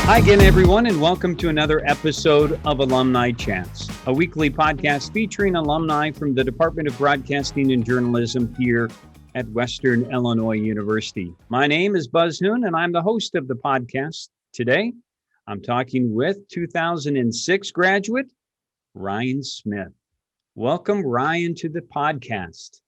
Hi again, everyone, and welcome to another episode of Alumni Chats, a weekly podcast featuring alumni from the Department of Broadcasting and Journalism here at Western Illinois University. My name is Buzz Hoon, and I'm the host of the podcast. Today, I'm talking with 2006 graduate Ryan Smith. Welcome, Ryan, to the podcast.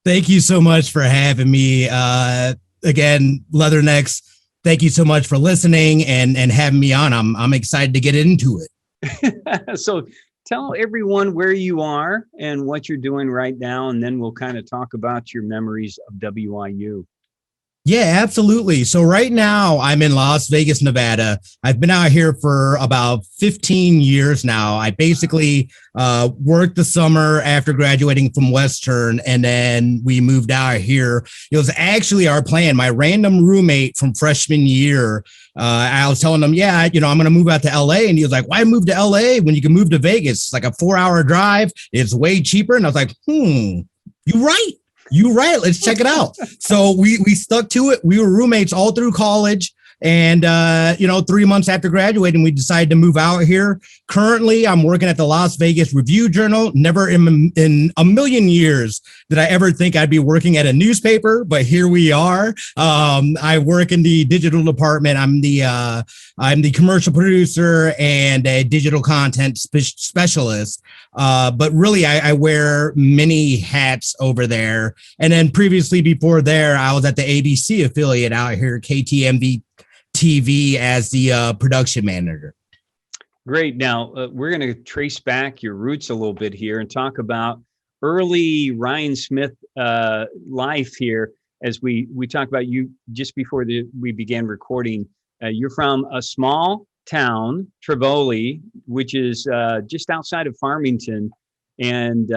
Thank you so much for having me. Again, Leathernecks, thank you so much for listening and having me on. I'm excited to get into it. So tell everyone where you are and what you're doing right now, and then we'll kind of talk about your memories of WIU. Yeah, absolutely. So right now I'm in Las Vegas, Nevada. I've been out here for about 15 years now. I basically worked the summer after graduating from Western, and then we moved out here. It was actually our plan. My random roommate from freshman year, I was telling him, I'm going to move out to LA. And he was like, why move to LA when you can move to Vegas? It's like a 4-hour drive. It's way cheaper. And I was like, you're right. Let's check it out. So we stuck to it. We were roommates all through college. And, 3 months after graduating, we decided to move out here. Currently, I'm working at the Las Vegas Review-Journal. Never in a million years did I ever think I'd be working at a newspaper, but here we are. I work in the digital department. I'm the commercial producer and a digital content specialist. But really, I wear many hats over there. And then previously before there, I was at the ABC affiliate out here, KTMV TV, as the production manager. Great. Now, we're going to trace back your roots a little bit here and talk about early Ryan Smith life here as we talk about you just before we began recording. You're from a small town, Tivoli, which is just outside of Farmington. And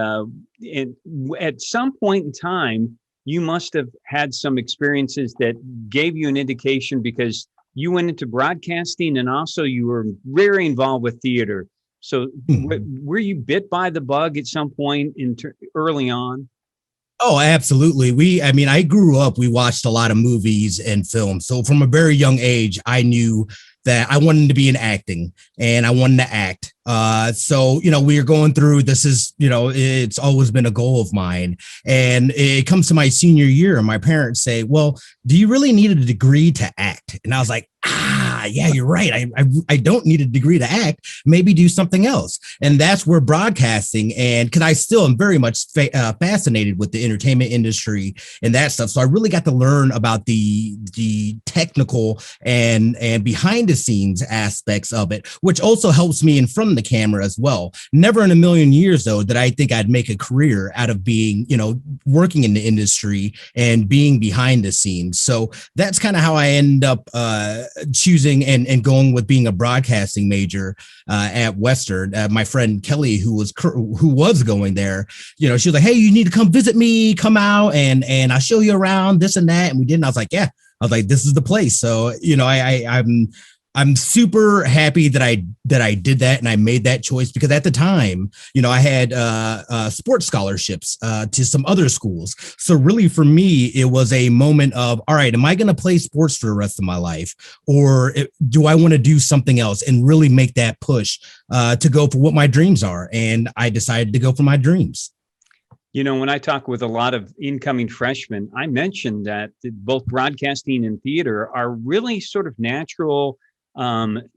at some point in time, you must have had some experiences that gave you an indication, because you went into broadcasting and also you were very involved with theater. So were you bit by the bug at some point early on? Oh, absolutely. I grew up, we watched a lot of movies and films. So from a very young age, I knew that I wanted to be in acting and I wanted to act. We were going through, it's always been a goal of mine. And it comes to my senior year and my parents say, well, do you really need a degree to act? And I was like, yeah, you're right. I don't need a degree to act. Maybe do something else. And that's where broadcasting, and because I still am very much fascinated with the entertainment industry and that stuff. So I really got to learn about the technical and behind the scenes aspects of it, which also helps me in front of the camera as well. Never in a million years, though, that I think I'd make a career out of being, working in the industry and being behind the scenes. So that's kind of how I end up choosing and going with being a broadcasting major at Western. My friend Kelly, who was going there, she was like, hey, you need to come visit me, come out and I'll show you around this and that. And we did. And I was like, yeah, this is the place. So, I'm super happy that I did that and I made that choice, because at the time, I had sports scholarships to some other schools. So really for me, it was a moment of, all right, am I going to play sports for the rest of my life, or do I want to do something else and really make that push to go for what my dreams are? And I decided to go for my dreams. When I talk with a lot of incoming freshmen, I mentioned that both broadcasting and theater are really sort of natural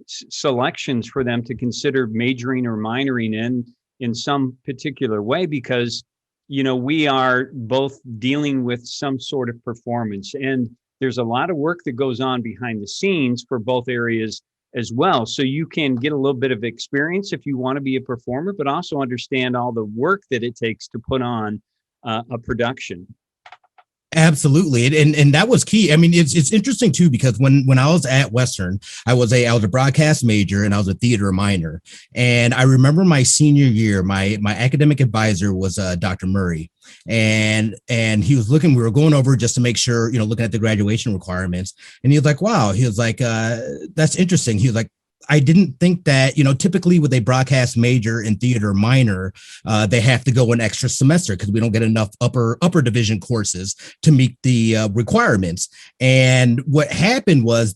selections for them to consider majoring or minoring in some particular way, because we are both dealing with some sort of performance, and there's a lot of work that goes on behind the scenes for both areas as well. So you can get a little bit of experience if you want to be a performer, but also understand all the work that it takes to put on a production. Absolutely. And that was key. I mean, it's interesting too, because when I was at Western, I was a broadcast major and I was a theater minor. And I remember my senior year, my academic advisor was Dr. Murray. And he was we were going over just to make sure, looking at the graduation requirements. And he was like, wow, he was like, that's interesting. He was like, I didn't think that, typically with a broadcast major and theater minor, they have to go an extra semester because we don't get enough upper division courses to meet the requirements. And what happened was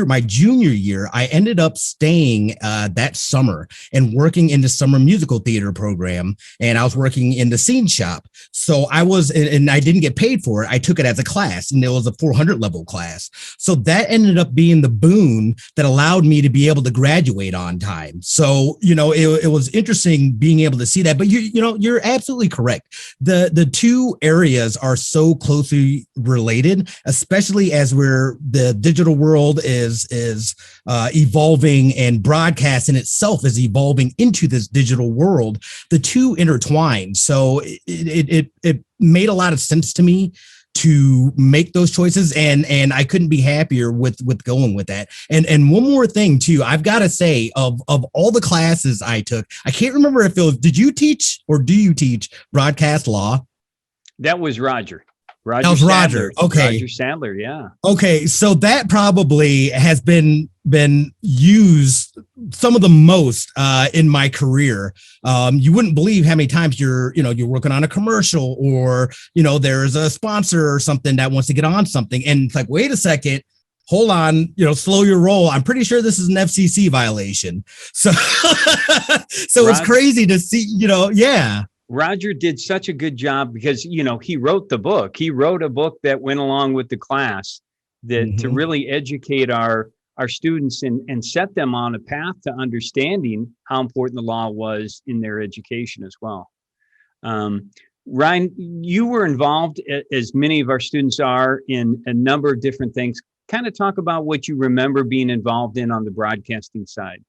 my junior year, I ended up staying that summer and working in the summer musical theater program. And I was working in the scene shop. So and I didn't get paid for it. I took it as a class, and it was a 400 level class. So that ended up being the boon that allowed me to be able to graduate on time. So, it was interesting being able to see that, but you're absolutely correct. The two areas are so closely related, especially as the digital world is evolving, and broadcast in itself is evolving into this digital world. The two intertwine. So it made a lot of sense to me to make those choices, and I couldn't be happier with going with that. And one more thing too, I've got to say, of all the classes I took, I can't remember if it was, did you teach or do you teach broadcast law? That was Roger. That was Roger. Okay. Roger Sadler. Yeah. Okay. So that probably has been used some of the most in my career. You wouldn't believe how many times you're working on a commercial, or, there's a sponsor or something that wants to get on something. And it's like, wait a second, hold on, slow your roll. I'm pretty sure this is an FCC violation. So, so Roger, it's crazy to see, yeah. Roger did such a good job because, he wrote the book. He wrote a book that went along with the class that to really educate our students and set them on a path to understanding how important the law was in their education as well. Ryan, you were involved, as many of our students are, in a number of different things. Kind of talk about what you remember being involved in on the broadcasting side.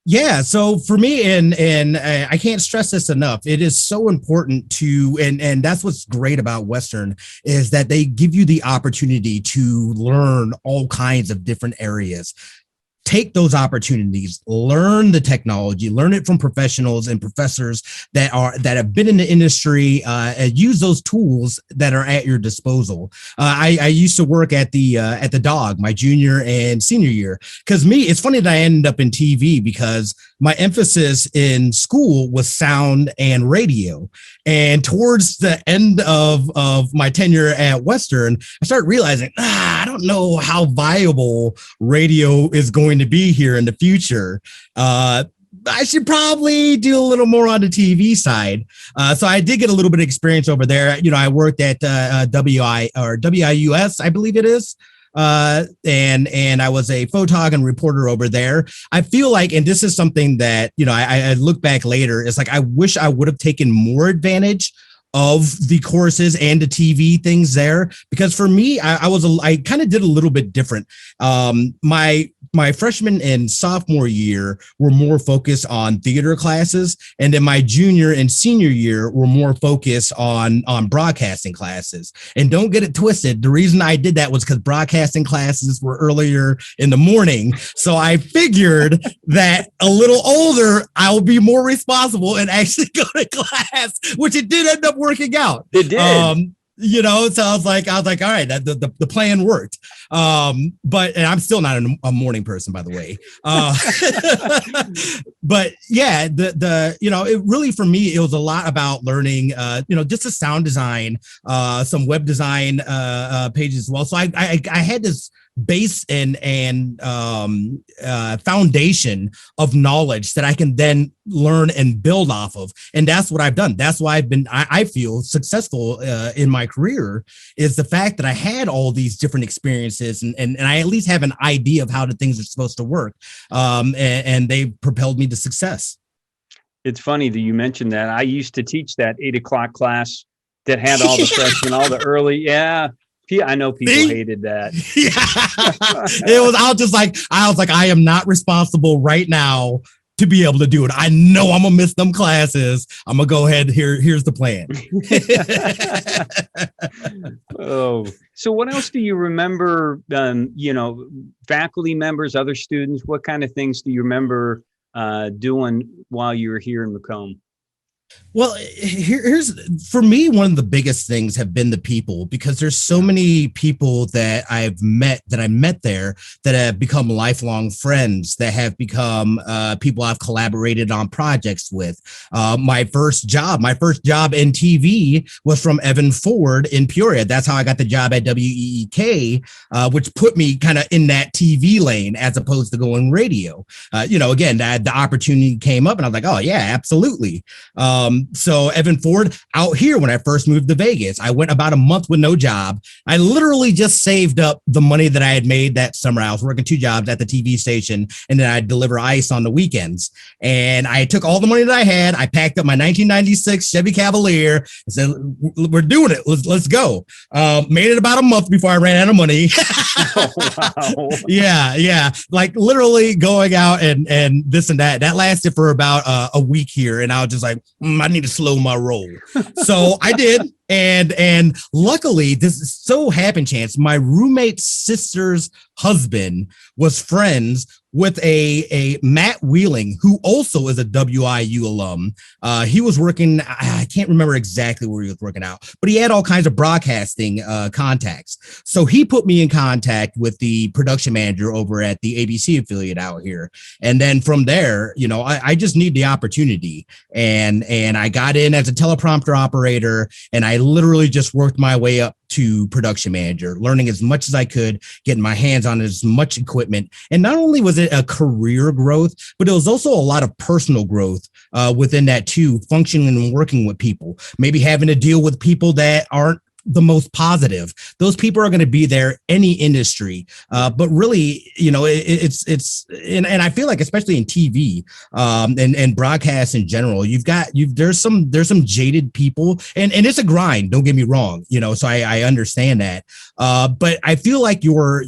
Yeah. So for me, and I can't stress this enough, it is so important to, and that's what's great about Western, is that they give you the opportunity to learn all kinds of different areas. Take those opportunities, learn the technology, learn it from professionals and professors that have been in the industry, and use those tools that are at your disposal. I used to work at the Dog my junior and senior year, because it's funny that I ended up in TV because my emphasis in school was sound and radio. And towards the end of my tenure at Western, I started realizing, I don't know how viable radio is going to be here in the future. I should probably do a little more on the TV side. So I did get a little bit of experience over there. I worked at WIUS, I believe it is. And I was a photog and reporter over there. I feel like, and this is something that, I look back later, it's like, I wish I would have taken more advantage of the courses and the TV things there, because for me, I kind of did a little bit different. My freshman and sophomore year were more focused on theater classes, and then my junior and senior year were more focused on broadcasting classes. And don't get it twisted, the reason I did that was because broadcasting classes were earlier in the morning. So I figured that a little older, I'll be more responsible and actually go to class, which it did end up working out. It did. So I was like, all right, the plan worked. But and I'm still not a morning person, by the way. But yeah, it really, for me, it was a lot about learning, just the sound design, some web design pages as well. So I had this base and foundation of knowledge that I can then learn and build off of. And that's what I've done. That's why I feel successful in my career, is the fact that I had all these different experiences and I at least have an idea of how the things are supposed to work. And they propelled me to success. It's funny that you mentioned that. I used to teach that 8 o'clock class that had all the freshmen, all the early. Yeah. I know people hated that. Yeah. I was like, I am not responsible right now to be able to do it. I know I'm gonna miss them classes. I'm gonna go ahead. Here's the plan. Oh, so what else do you remember? Faculty members, other students. What kind of things do you remember doing while you were here in Macomb? Well, here's for me, one of the biggest things have been the people, because there's so many people that I met there that have become lifelong friends, that have become people I've collaborated on projects with. My first job in TV was from Evan Ford in Peoria. That's how I got the job at WEEK, which put me kind of in that TV lane as opposed to going radio. Again, the opportunity came up and I was like, oh yeah, absolutely. So Evan Ford out here, when I first moved to Vegas, I went about a month with no job. I literally just saved up the money that I had made that summer. I was working 2 jobs at the TV station, and then I'd deliver ice on the weekends. And I took all the money that I had. I packed up my 1996 Chevy Cavalier and said, we're doing it. Let's go. Made it about a month before I ran out of money. Oh, wow. Yeah. Like literally going out and this and that. That lasted for about a week here. And I was just like, I need to slow my roll. So I did. And luckily, this is so happen chance. My roommate's sister's husband was friends with a Matt Wheeling, who also is a WIU alum. He was working, I can't remember exactly where he was working out, but he had all kinds of broadcasting contacts. So he put me in contact with the production manager over at the ABC affiliate out here. And then from there, I just need the opportunity. And I got in as a teleprompter operator, and I literally just worked my way up to production manager, learning as much as I could, getting my hands on as much equipment. And not only was it a career growth, but it was also a lot of personal growth within that too, functioning and working with people, maybe having to deal with people that aren't the most positive. Those people are going to be there any industry. But really, it's and I feel like, especially in TV and broadcast in general, there's some jaded people, and it's a grind. Don't get me wrong, so I understand that. But I feel like your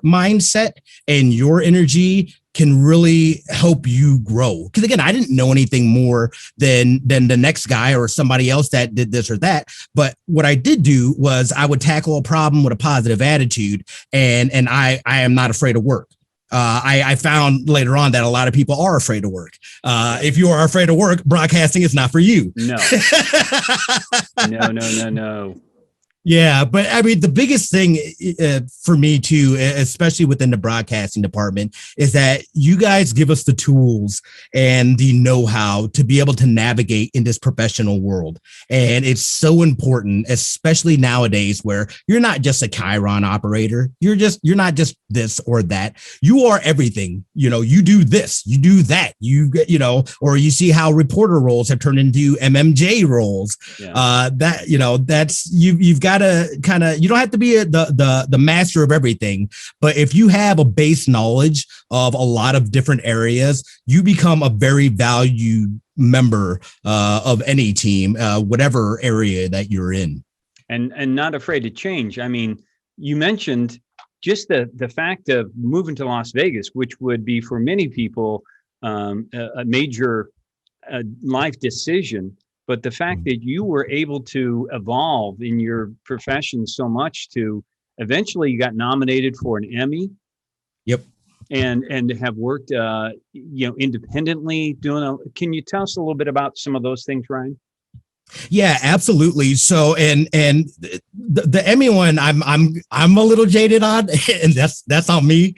mindset and your energy can really help you grow. Because again, I didn't know anything more than the next guy or somebody else that did this or that. But what I did do was I would tackle a problem with a positive attitude, and I am not afraid of work. I found later on that a lot of people are afraid of work. If you are afraid of work, broadcasting is not for you. No. No. Yeah, but I mean, the biggest thing for me too, especially within the broadcasting department, is that you guys give us the tools and the know-how to be able to navigate in this professional world. And it's so important, especially nowadays, where you're not just a Chiron operator. You're not just this or that. You are everything. You do this, you do that, or you see how reporter roles have turned into MMJ roles. Yeah. You've got to kind of, you don't have to be the master of everything, but if you have a base knowledge of a lot of different areas, you become a very valued member of any team, whatever area that you're in. And not afraid to change. I mean, you mentioned just the fact of moving to Las Vegas, which would be for many people a major life decision. But the fact that you were able to evolve in your profession so much to eventually you got nominated for an Emmy. Yep. And have worked, independently can you tell us a little bit about some of those things, Ryan? Yeah, absolutely. So, and the Emmy one, I'm a little jaded on, and that's on me.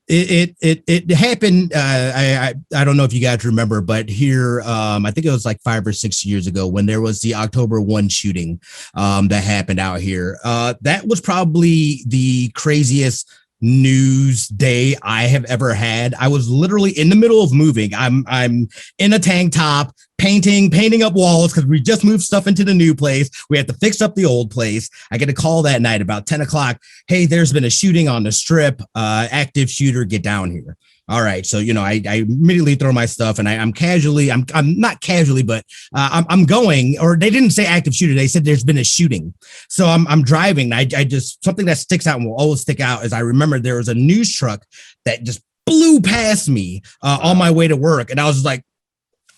It happened. I don't know if you guys remember, but here, I think it was like 5 or 6 years ago when there was the October 1 shooting that happened out here. That was probably the craziest news day I have ever had. I was literally in the middle of moving. I'm in a tank top, painting up walls because we just moved stuff into the new place. We had to fix up the old place. I get a call that night about 10 o'clock. Hey, there's been a shooting on the strip. Active shooter, get down here. All right. So, I immediately throw my stuff and I'm not casually, but I'm going, or they didn't say active shooter. They said there's been a shooting. So I'm driving. I just, something that sticks out and will always stick out is I remember there was a news truck that just blew past me on my way to work. And I was like,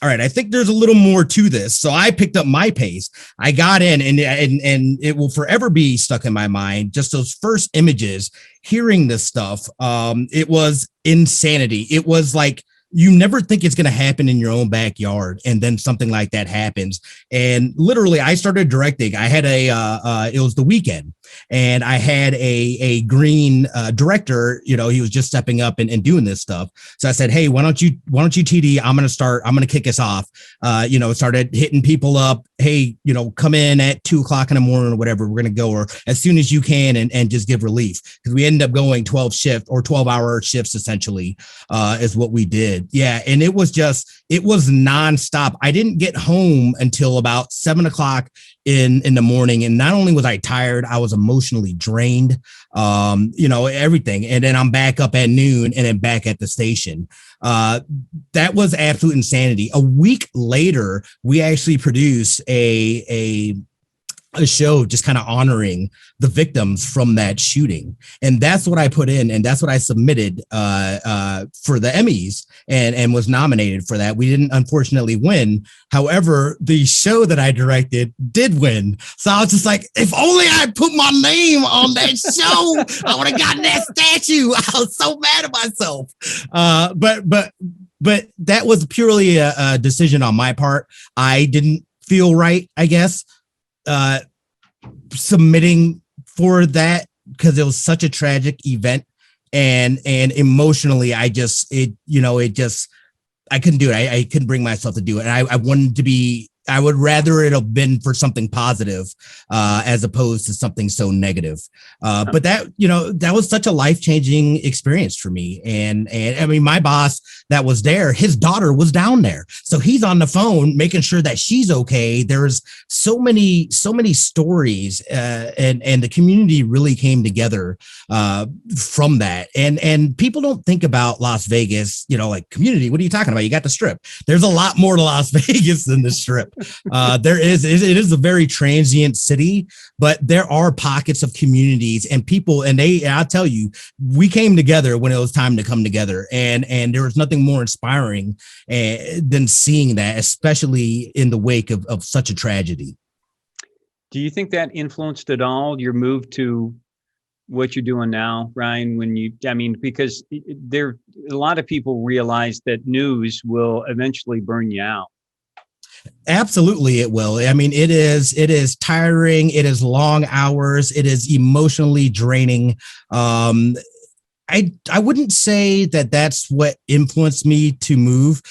all right, I think there's a little more to this. So I picked up my pace. I got in and it will forever be stuck in my mind. Just those first images, hearing this stuff. It was insanity. It was like you never think it's going to happen in your own backyard. And then something like that happens. And literally I started directing. I had it was the weekend, and I had a green director, he was just stepping up and doing this stuff. So I said, hey, why don't you TD, I'm going to kick us off. Started hitting people up. Hey, come in at 2:00 in the morning or whatever. We're going to go, or as soon as you can, and just give relief. Cause we ended up going 12-hour shifts essentially, is what we did. Yeah. And it was nonstop. I didn't get home until about 7:00 in the morning. And not only was I tired, I was emotionally drained, everything. And then I'm back up at noon and then back at the station. That was absolute insanity. A week later, we actually produced a show just kind of honoring the victims from that shooting. And that's what I put in, and that's what I submitted for the Emmys and was nominated for that. We didn't unfortunately win. However, the show that I directed did win. So I was just like, if only I put my name on that show, I would have gotten that statue. I was so mad at myself. But that was purely a decision on my part. I didn't feel right, I guess, submitting for that, because it was such a tragic event, and emotionally I couldn't do it. I couldn't bring myself to do it. And I wanted to be, I would rather it have been for something positive, as opposed to something so negative. But that was such a life-changing experience for me. And I mean, my boss that was there, his daughter was down there. So he's on the phone making sure that she's okay. There's so many stories, and the community really came together, from that. And people don't think about Las Vegas, like community. What are you talking about? You got the Strip. There's a lot more to Las Vegas than the Strip. It is a very transient city, but there are pockets of communities and people, and I'll tell you, we came together when it was time to come together, and there was nothing more inspiring than seeing that, especially in the wake of such a tragedy. Do you think that influenced at all your move to what you're doing now, Ryan? Because a lot of people realize that news will eventually burn you out. Absolutely, it will. I mean, it is tiring. It is long hours. It is emotionally draining. I wouldn't say that that's what influenced me to move.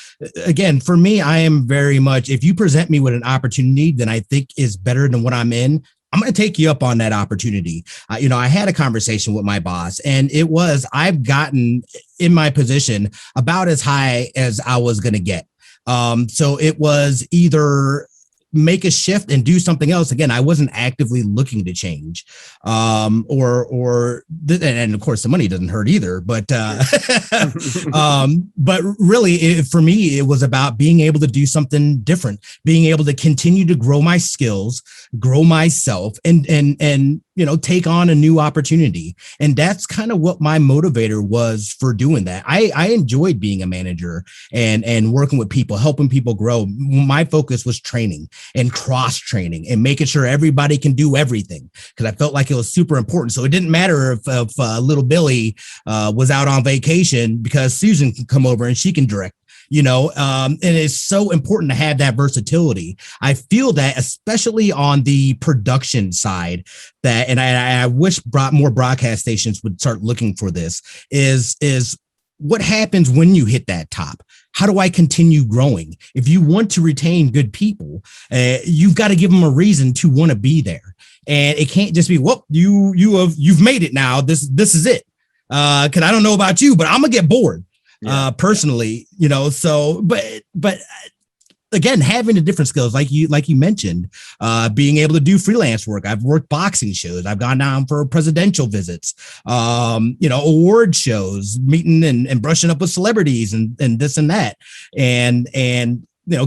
Again, for me, I am very much, if you present me with an opportunity that I think is better than what I'm in, I'm going to take you up on that opportunity. I had a conversation with my boss, and I've gotten in my position about as high as I was going to get. So it was either make a shift and do something else. Again, I wasn't actively looking to change, and of course the money doesn't hurt either, but really for me, it was about being able to do something different, being able to continue to grow my skills, grow myself, and take on a new opportunity. And that's kind of what my motivator was for doing that. I enjoyed being a manager and working with people, helping people grow. My focus was training and cross training and making sure everybody can do everything, because I felt like it was super important. So it didn't matter if little Billy was out on vacation, because Susan can come over and she can direct. And it's so important to have that versatility. I feel that, especially on the production side, that, and I wish more broadcast stations would start looking for this, is what happens when you hit that top? How do I continue growing? If you want to retain good people, you've got to give them a reason to want to be there. And it can't just be, well, you've made it now. This is it. Cause I don't know about you, but I'm gonna get bored. Personally, but again, having the different skills, like you mentioned, being able to do freelance work. I've worked boxing shows. I've gone down for presidential visits, award shows, meeting and brushing up with celebrities and this and that. And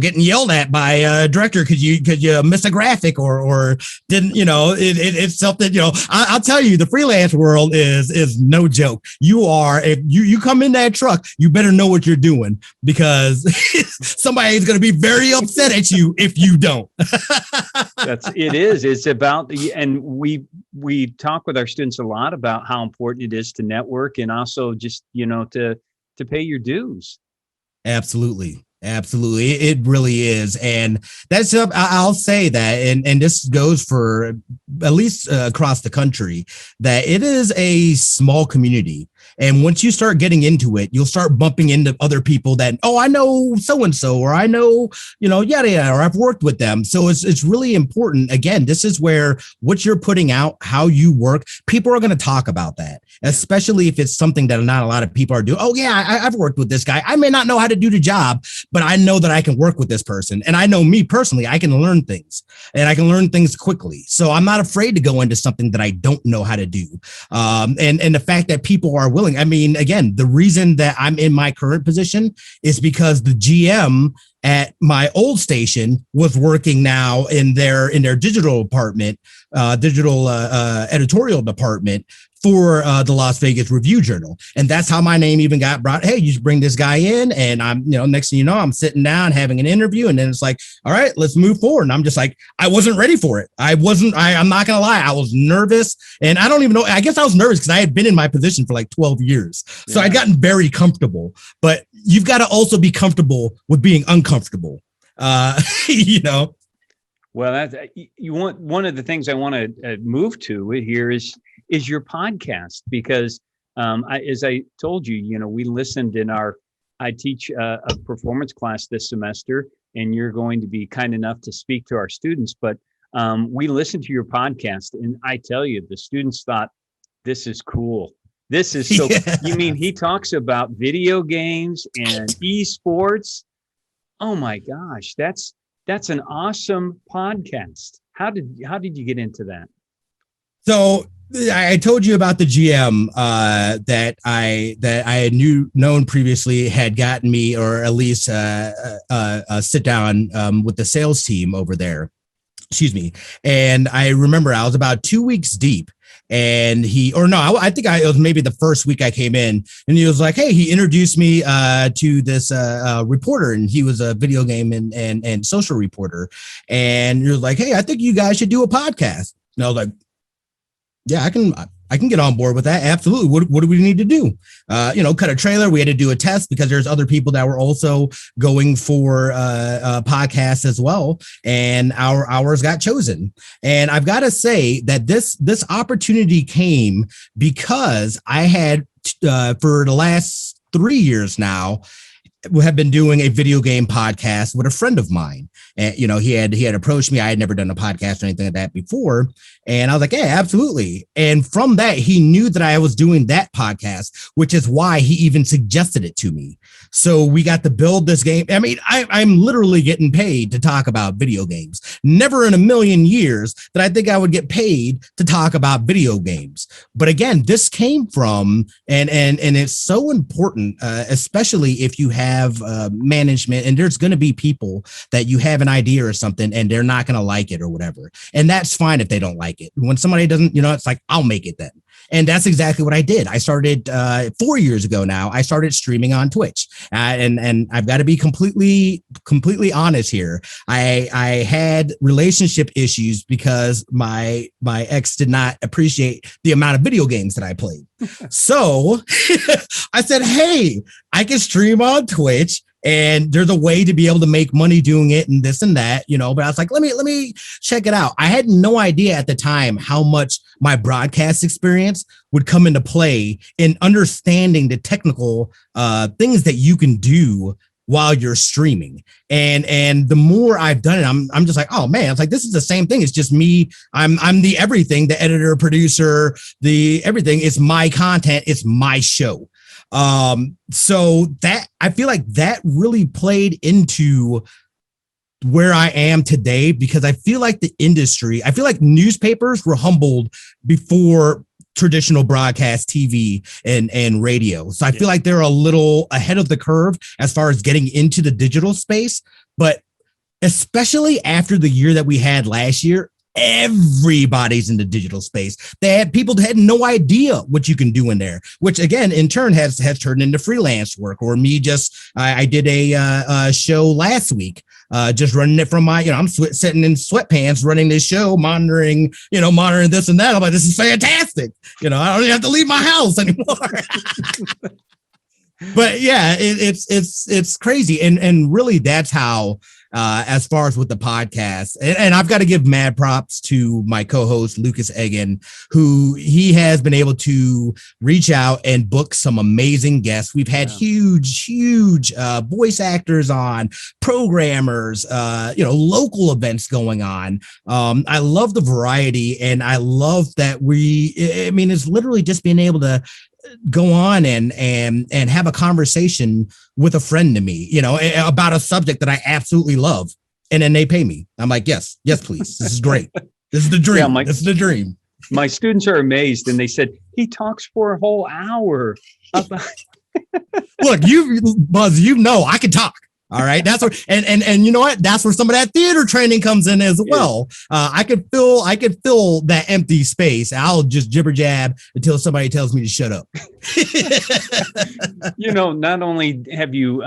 getting yelled at by a director because you missed a graphic or didn't, it's something, I'll tell you, the freelance world is no joke. If you come in that truck, you better know what you're doing, because somebody's going to be very upset at you if you don't. It's about, and we talk with our students a lot about how important it is to network, and also just, to pay your dues. Absolutely. Absolutely. It really is. And that's, I'll say that, and this goes for at least across the country, that it is a small community. And once you start getting into it, you'll start bumping into other people that, oh, I know so-and-so, or I know, yada, yada, or I've worked with them. So it's really important. Again, this is where what you're putting out, how you work, people are going to talk about that, especially if it's something that not a lot of people are doing. Oh yeah, I've worked with this guy. I may not know how to do the job, but I know that I can work with this person. And I know me personally, I can learn things, and I can learn things quickly. So I'm not afraid to go into something that I don't know how to do. And the fact that people are willing, I mean, again, the reason that I'm in my current position is because the GM at my old station was working now in their digital department, digital editorial department for the Las Vegas Review Journal. And that's how my name even got brought. Hey, you should bring this guy in. And I'm, next thing you know, I'm sitting down having an interview. And then it's like, all right, let's move forward. And I'm just like, I wasn't ready for it. I'm not going to lie. I was nervous. And I don't even know. I guess I was nervous because I had been in my position for like 12 years. So I'd gotten very comfortable. But you've got to also be comfortable with being uncomfortable. Well, you want one of the things I want to move to here is your podcast, because as I told you, we listened I teach a performance class this semester, and you're going to be kind enough to speak to our students, but we listened to your podcast, and I tell you, the students thought, this is cool. This is so, you mean he talks about video games and esports? Oh my gosh, that's an awesome podcast. How did you get into that? So I told you about the GM that I had known previously had gotten me, or at least a sit down with the sales team over there. Excuse me. And I remember I was about 2 weeks deep. And I think it was maybe the first week I came in, and he was like, hey, he introduced me to this reporter, and he was a video game and social reporter. And he was like, hey, I think you guys should do a podcast. And I was like, yeah, I can get on board with that. Absolutely. What do we need to do? Cut a trailer. We had to do a test because there's other people that were also going for podcasts as well. And ours got chosen. And I've got to say that this opportunity came because I had for the last 3 years now, we have been doing a video game podcast with a friend of mine. And, he had approached me. I had never done a podcast or anything like that before. And I was like, yeah, absolutely. And from that, he knew that I was doing that podcast, which is why he even suggested it to me. So we got to build this game. I mean, I'm literally getting paid to talk about video games. Never in a million years that I think I would get paid to talk about video games. But again, this came from, and it's so important, especially if you have management, and there's going to be people that you have an idea or something and they're not going to like it or whatever. And that's fine if they don't like it. When somebody doesn't, it's like, I'll make it then. And that's exactly what I did. I started 4 years ago now. I started streaming on Twitch, and I've got to be completely honest here. I had relationship issues because my ex did not appreciate the amount of video games that I played. So I said, hey, I can stream on Twitch. And there's a way to be able to make money doing it and this and that, but I was like, let me check it out. I had no idea at the time how much my broadcast experience would come into play in understanding the technical things that you can do while you're streaming. And the more I've done it, I'm just like, oh man, it's like, this is the same thing. It's just me. I'm the everything, the editor, producer, the everything. It's my content. It's my show. So that, I feel like that really played into where I am today, because I feel like I feel like newspapers were humbled before traditional broadcast TV and radio. So I feel like they're a little ahead of the curve as far as getting into the digital space, but especially after the year that we had last year, everybody's in the digital space. They had people that had no idea what you can do in there, which again, in turn has turned into freelance work. Or me I did a show last week, just running it from my, I'm sitting in sweatpants running this show, monitoring this and that. I'm like, this is fantastic. I don't even have to leave my house anymore. But yeah, it's crazy, and really that's how. As far as with the podcast, and I've got to give mad props to my co-host Lucas Egan, who he has been able to reach out and book some amazing guests. We've had huge voice actors on, programmers, local events going on. I love the variety, and I love that it's literally just being able to go on and have a conversation with a friend to me, about a subject that I absolutely love. And then they pay me. I'm like, yes, please. This is great. This is the dream. This is the dream. My students are amazed, and they said, he talks for a whole hour about. Look, Buzz, I can talk. All right. That's where, and you know what? That's where some of that theater training comes in as well. I could fill that empty space. I'll just jibber jab until somebody tells me to shut up. Not only have you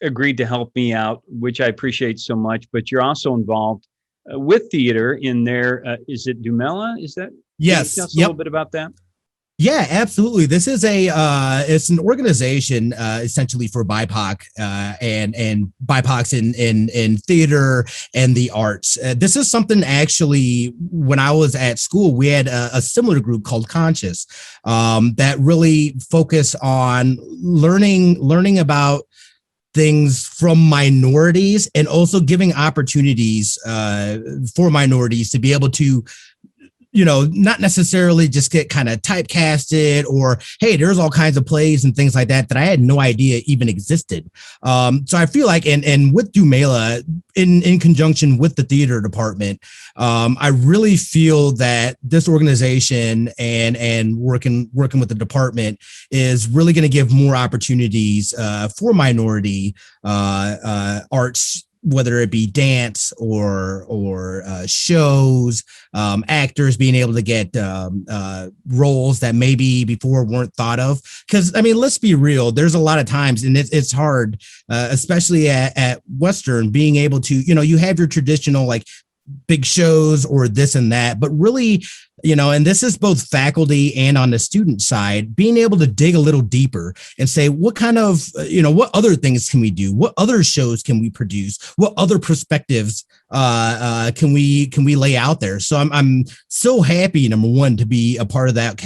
agreed to help me out, which I appreciate so much, but you're also involved with theater in there. Is it Dumela? Is that? Yes. Can you tell us a little bit about that? Yeah, absolutely. This is it's an organization essentially for BIPOC and BIPOCs in theater and the arts. This is something actually when I was at school, we had a similar group called Conscious that really focus on learning about things from minorities and also giving opportunities for minorities to be able to not necessarily just get kind of typecasted or, hey, there's all kinds of plays and things like that I had no idea even existed. So I feel like, and with Dumela in conjunction with the theater department, I really feel that this organization and working with the department is really going to give more opportunities for minority arts, whether it be dance or shows, actors being able to get roles that maybe before weren't thought of. Because, let's be real, there's a lot of times, and it's hard, especially at Western, being able to, you have your traditional like big shows or this and that, but really, and this is both faculty and on the student side, being able to dig a little deeper and say, what kind of, what other things can we do? What other shows can we produce? What other perspectives can we lay out there? So I'm so happy, number one, to be a part of that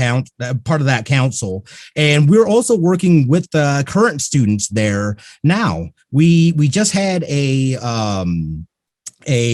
council. And we're also working with current students there now. We just had a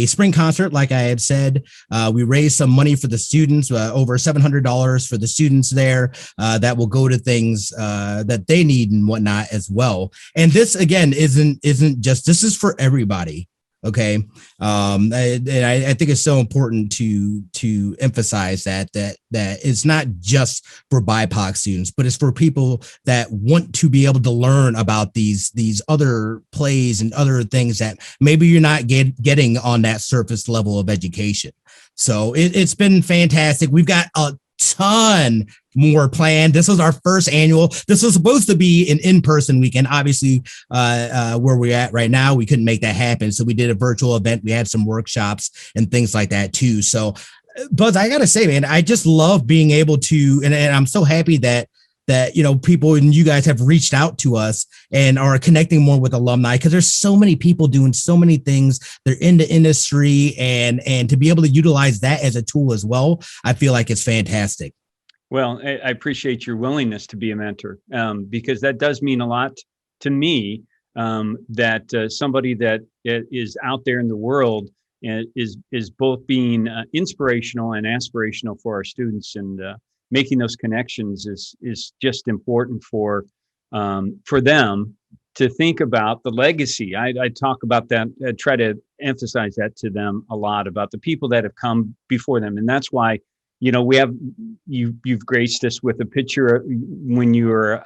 spring concert, like I had said. We raised some money for the students, over $700 for the students there, that will go to things that they need and whatnot as well. And this again isn't just, this is for everybody. Okay. And I think it's so important to emphasize that it's not just for BIPOC students, but it's for people that want to be able to learn about these other plays and other things that maybe you're not getting on that surface level of education. So it's been fantastic. We've got a ton more planned. This was our first annual. This was supposed to be an in-person weekend. Obviously, where we're at right now, we couldn't make that happen. So we did a virtual event. We had some workshops and things like that too. So, Buzz, I gotta say, man, I just love being able to, and I'm so happy that people and you guys have reached out to us and are connecting more with alumni, because there's so many people doing so many things. They're in the industry, and to be able to utilize that as a tool as well, I feel like it's fantastic. Well, I appreciate your willingness to be a mentor, because that does mean a lot to me, that somebody that is out there in the world is both being inspirational and aspirational for our students, and making those connections is just important for them to think about the legacy. I talk about that, try to emphasize that to them a lot, about the people that have come before them. And that's why, we have, you've graced us with a picture when you were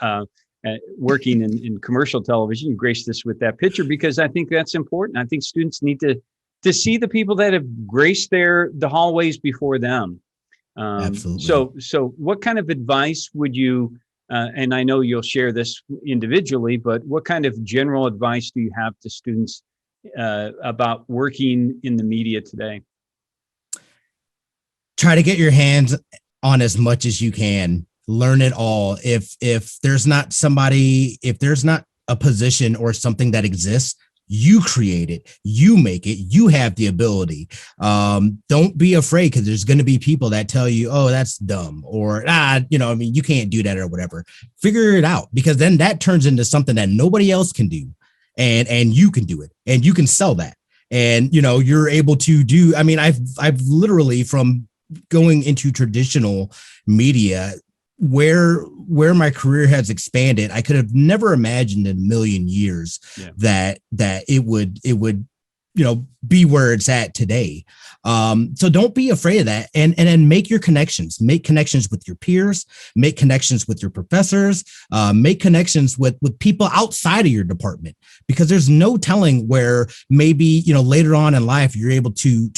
working in commercial television. You graced us with that picture because I think that's important. I think students need to see the people that have graced the hallways before them. Absolutely. So what kind of advice would you, and I know you'll share this individually, but what kind of general advice do you have to students about working in the media today? Try to get your hands on as much as you can. learn it all. If there's not a position or something that exists, you create it, you make it, you have the ability. Don't be afraid, because there's going to be people that tell you, oh, that's dumb, or you can't do that or whatever. Figure it out, because then that turns into something that nobody else can do, and you can do it, and you can sell that. And you're able to do. I mean, I've literally, from going into traditional media, where my career has expanded, I could have never imagined in a million years that it would be where it's at today. So don't be afraid of that, and then make connections with your peers, make connections with your professors, make connections with people outside of your department, because there's no telling where maybe, later on in life, you're able to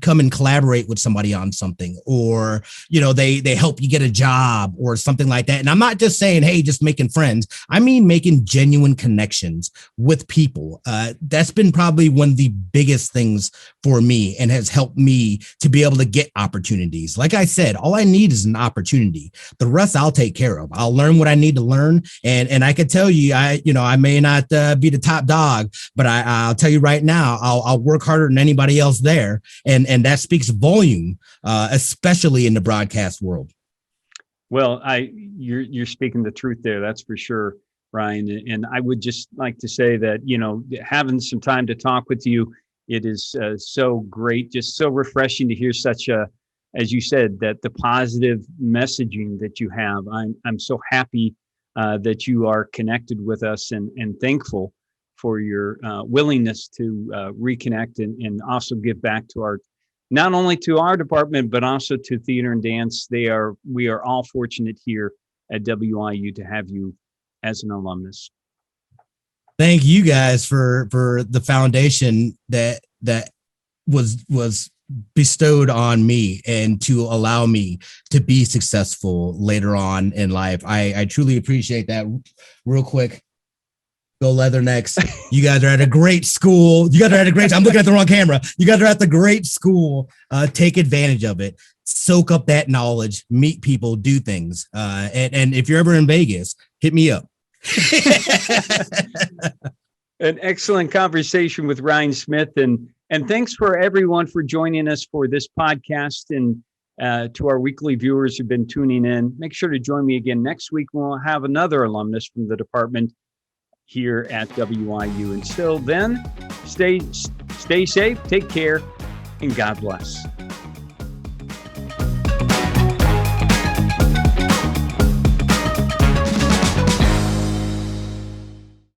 come and collaborate with somebody on something, or, they help you get a job or something like that. And I'm not just saying, hey, just making friends. I mean, making genuine connections with people. That's been probably one of the biggest things for me, and has helped me to be able to get opportunities. Like I said, all I need is an opportunity. The rest I'll take care of. I'll learn what I need to learn. And I can tell you, I may not be the top dog, but I'll tell you right now, I'll work harder than anybody else there. And that speaks volume, especially in the broadcast world. Well, you're speaking the truth there. That's for sure, Ryan. And I would just like to say that, having some time to talk with you, it is so great, just so refreshing to hear such as you said, that the positive messaging that you have. I'm so happy that you are connected with us, and thankful for your willingness to reconnect and also give back to not only to our department, but also to theater and dance. We are all fortunate here at WIU to have you as an alumnus. Thank you guys for the foundation that was bestowed on me, and to allow me to be successful later on in life. I truly appreciate that. Real quick, go Leathernecks. You guys are at a great school. I'm looking at the wrong camera. You guys are at the great school. Take advantage of it. Soak up that knowledge, meet people, do things. And if you're ever in Vegas, hit me up. An excellent conversation with Ryan Smith, and thanks for everyone for joining us for this podcast, and to our weekly viewers who've been tuning in. Make sure to join me again next week when we'll have another alumnus from the department here at WIU. Until then, stay safe, take care, and God bless.